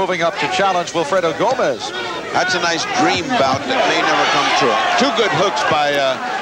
moving up to challenge Wilfredo Gomez. That's a nice dream bout that may never come true. Two good hooks by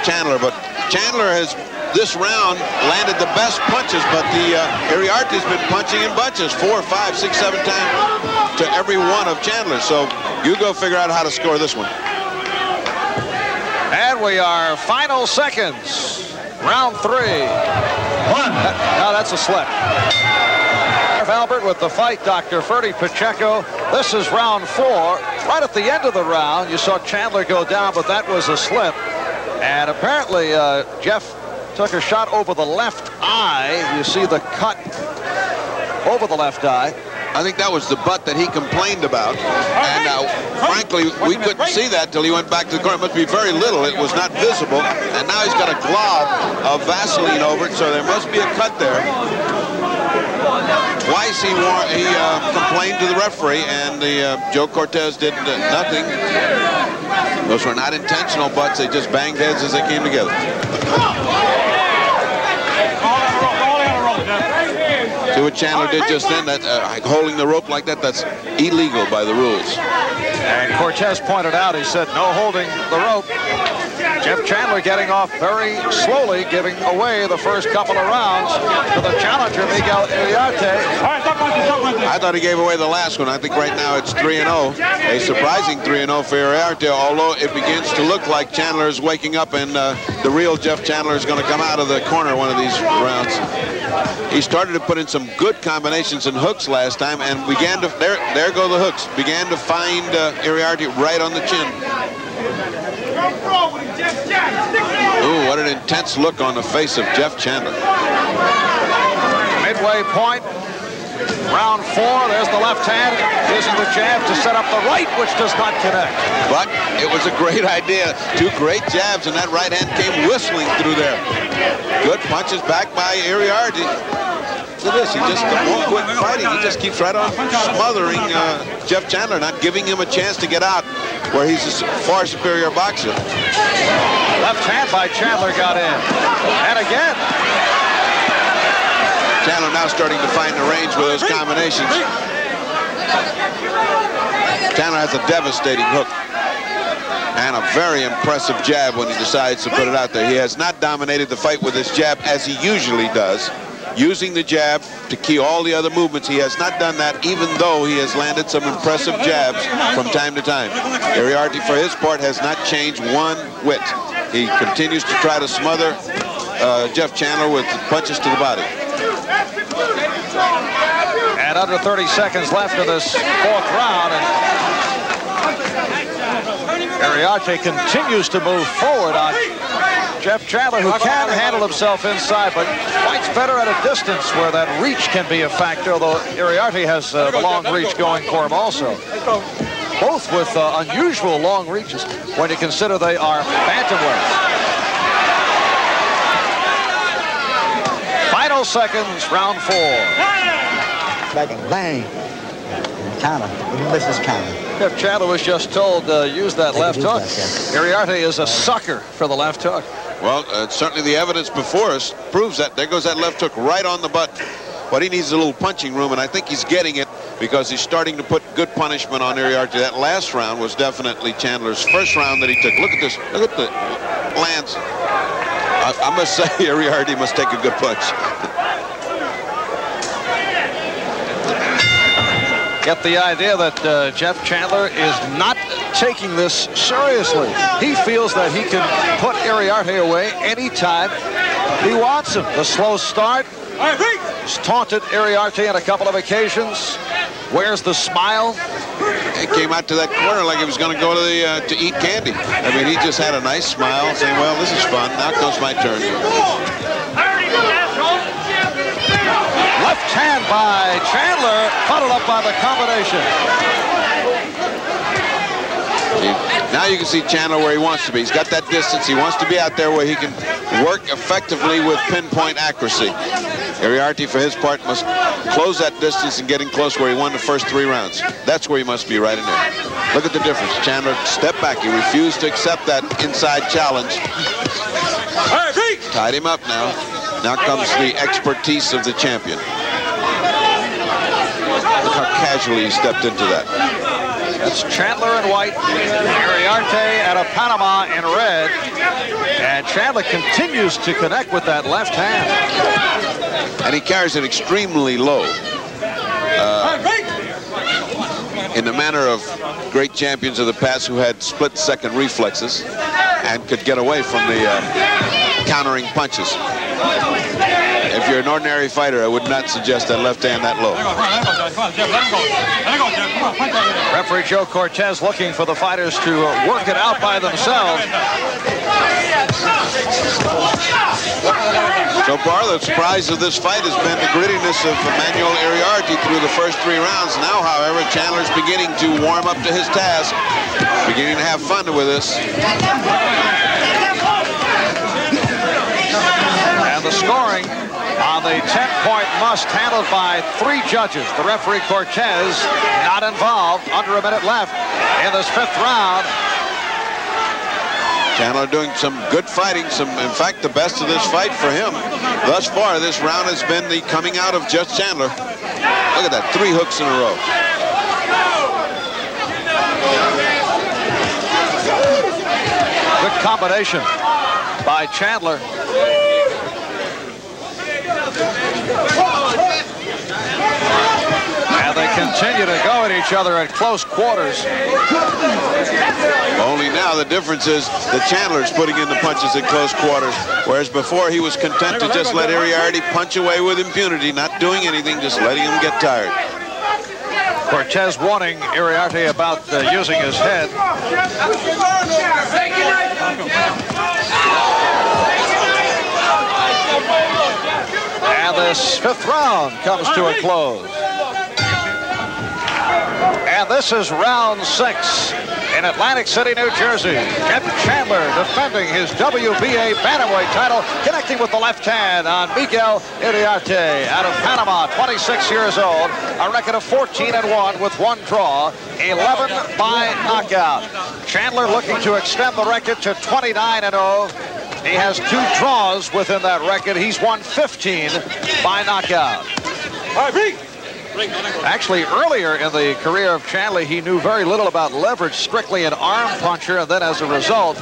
Chandler, but Chandler has, this round, landed the best punches, but the Iriarte's been punching in bunches 4, 5, 6, 7 times to every one of Chandler. So you go figure out how to score this one. And we are final seconds. Round 3. 1. Now that's a slip. Albert with the fight, Dr. Ferdy Pacheco. This is round 4. Right at the end of the round, you saw Chandler go down, but that was a slip. And apparently, Jeff took a shot over the left eye. You see the cut over the left eye. I think that was the butt that he complained about. And frankly, we couldn't see that till he went back to the corner. It must be very little. It was not visible. And now he's got a glob of Vaseline over it, so there must be a cut there. Twice he complained to the referee, and Joe Cortez did nothing. Those were not intentional butts. They just banged heads as they came together. See what Chandler did just then? That holding the rope like that, that's illegal by the rules. And Cortez pointed out, he said, no holding the rope. Jeff Chandler getting off very slowly, giving away the first couple of rounds to the challenger, Miguel Iriate. I thought he gave away the last one. I think right now it's 3-0. A surprising 3-0 for Iriarte, although it begins to look like Chandler is waking up and the real Jeff Chandler is going to come out of the corner one of these rounds. He started to put in some good combinations and hooks last time and began to, there go the hooks, began to find Iriarte right on the chin. Ooh, what an intense look on the face of Jeff Chandler. Midway point, round 4, there's the left hand, using the jab to set up the right, which does not connect. But it was a great idea. Two great jabs, and that right hand came whistling through there. Good punches back by Iriarte. Look at this, he just won't quit fighting. He just keeps right on smothering Jeff Chandler, not giving him a chance to get out where he's a far superior boxer. Left hand by Chandler got in. And again. Chandler now starting to find the range with those combinations. Chandler has a devastating hook and a very impressive jab when he decides to put it out there. He has not dominated the fight with his jab as he usually does. Using the jab to key all the other movements. He has not done that, even though he has landed some impressive jabs from time to time. Iriarte, for his part, has not changed one whit. He continues to try to smother Jeff Chandler with punches to the body. And under 30 seconds left in this 4th round, and Iriarte continues to move forward on Jeff Chandler, who can handle himself inside, but fights better at a distance where that reach can be a factor, although Iriarte has the long reach going for him also. Both with unusual long reaches when you consider they are bantamweights. Final seconds, round 4. Back and bang. Chandler, misses Chandler. Jeff Chandler was just told use that left hook. Iriarte is a sucker for the left hook. Well, certainly the evidence before us proves that. There goes that left hook right on the butt. But he needs a little punching room, and I think he's getting it because he's starting to put good punishment on Iriarte. That last round was definitely Chandler's first round that he took. Look at this. Look at the lands. I must say, Iriarte must take a good punch. Get the idea that Jeff Chandler is not taking this seriously. He feels that he can put Iriarte away anytime he wants him. The slow start. He's taunted Iriarte on a couple of occasions. Where's the smile? He came out to that corner like he was going to go to eat candy. I mean, he just had a nice smile, saying, well, this is fun. Now comes my turn. Left hand by Chandler, followed up by the combination. Now you can see Chandler where he wants to be. He's got that distance. He wants to be out there where he can work effectively with pinpoint accuracy. Iriarte, for his part, must close that distance and getting close where he won the first 3 rounds. That's where he must be, right in there. Look at the difference. Chandler stepped back. He refused to accept that inside challenge. Tied him up now. Now comes the expertise of the champion. Look how casually he stepped into that. That's Chandler in white, Iriate out of Panama in red, and Chandler continues to connect with that left hand. And he carries it extremely low. In the manner of great champions of the past who had split-second reflexes and could get away from the countering punches. If you're an ordinary fighter, I would not suggest that left hand that low. Referee Joe Cortez looking for the fighters to work it out by themselves. So far, the surprise of this fight has been the grittiness of Miguel Iriate through the first 3 rounds. Now, however, Chandler's beginning to warm up to his task, beginning to have fun with this. And the scoring on the 10-point must handled by 3 judges. The referee Cortez not involved. Under a minute left in this 5th round. Chandler doing some good fighting, in fact, the best of this fight for him. Thus far, this round has been the coming out of just Chandler. Look at that, 3 hooks in a row. Good combination by Chandler. And they continue to go at each other at close quarters. Only now the difference is that Chandler's putting in the punches at close quarters, whereas before he was content to just let Iriarte punch away with impunity, not doing anything, just letting him get tired. Cortez warning Iriarte about using his head. And this 5th round comes to a close. And this is round 6 in Atlantic City, New Jersey. Jeff Chandler defending his WBA bantamweight title, connecting with the left hand on Miguel Iriate out of Panama, 26 years old. A record of 14-1 with 1 draw, 11 by knockout. Chandler looking to extend the record to 29-0. He has 2 draws within that record. He's won 15 by knockout. Actually, earlier in the career of Chandler, he knew very little about leverage, strictly an arm puncher, and then as a result,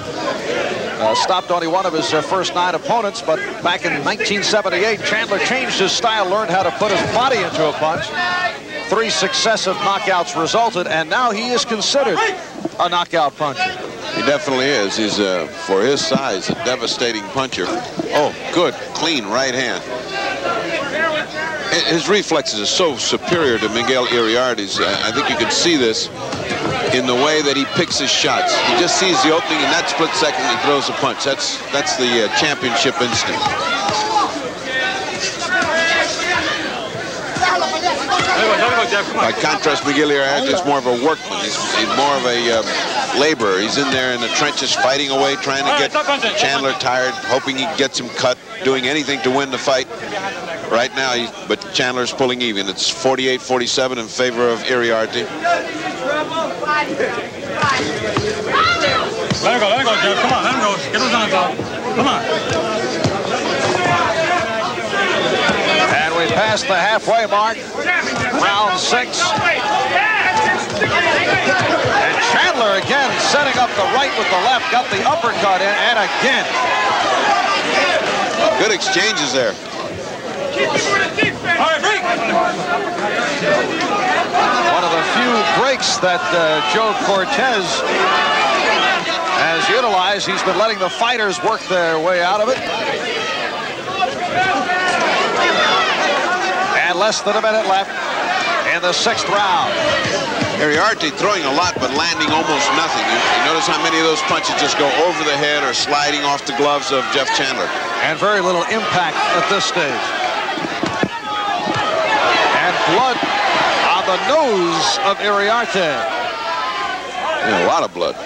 stopped only one of his first 9 opponents. But back in 1978, Chandler changed his style, learned how to put his body into a punch. 3 successive knockouts resulted, and now he is considered a knockout puncher. He definitely is. He's, for his size, a devastating puncher. Oh, good, clean right hand. His reflexes are so superior to Miguel Iriarte's. I think you can see this in the way that he picks his shots. He just sees the opening, in that split second, he throws a punch. That's the championship instinct. By contrast, Miguel Iriate is more of a workman. He's more of a laborer. He's in there in the trenches fighting away, trying to get Chandler tired, hoping he gets him cut, doing anything to win the fight. Right now, but Chandler's pulling even. It's 48-47 in favor of Iriarte. Let him go, Jeff. Come on, let him go. Get those hands out. Come on. And we passed the halfway mark. Round 6. And Chandler again setting up the right with the left. Got the uppercut in, and again. Good exchanges there. One of the few breaks that Joe Cortez has utilized. He's been letting the fighters work their way out of it. And less than a minute left in the 6th round. Iriarte throwing a lot but landing almost nothing. You notice how many of those punches just go over the head or sliding off the gloves of Jeff Chandler. And very little impact at this stage. And blood on the nose of Iriarte. Yeah, a lot of blood.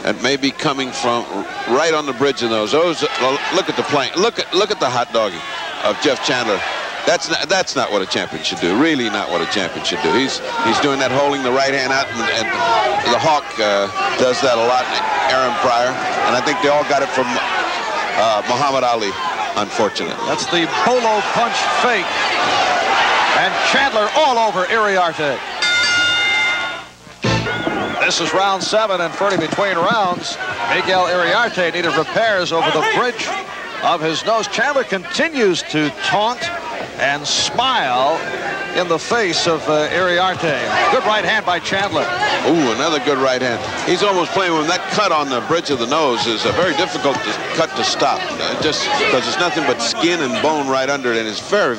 That may be coming from right on the bridge of those. Look at the plank. Look at the hot doggy of Jeff Chandler. That's not what a champion should do. Really not what a champion should do. He's doing that, holding the right hand out, and the Hawk does that a lot. Aaron Pryor, and I think they all got it from Muhammad Ali, unfortunately. That's the polo punch fake. And Chandler all over Iriate. This is round 7 and 30 between rounds. Miguel Iriate needed repairs over the bridge of his nose. Chandler continues to taunt and smile in the face of Iriate. Good right hand by Chandler. Ooh, another good right hand. He's almost playing with that cut on the bridge of the nose is a very difficult cut to stop. Just because it's nothing but skin and bone right under it, and it's very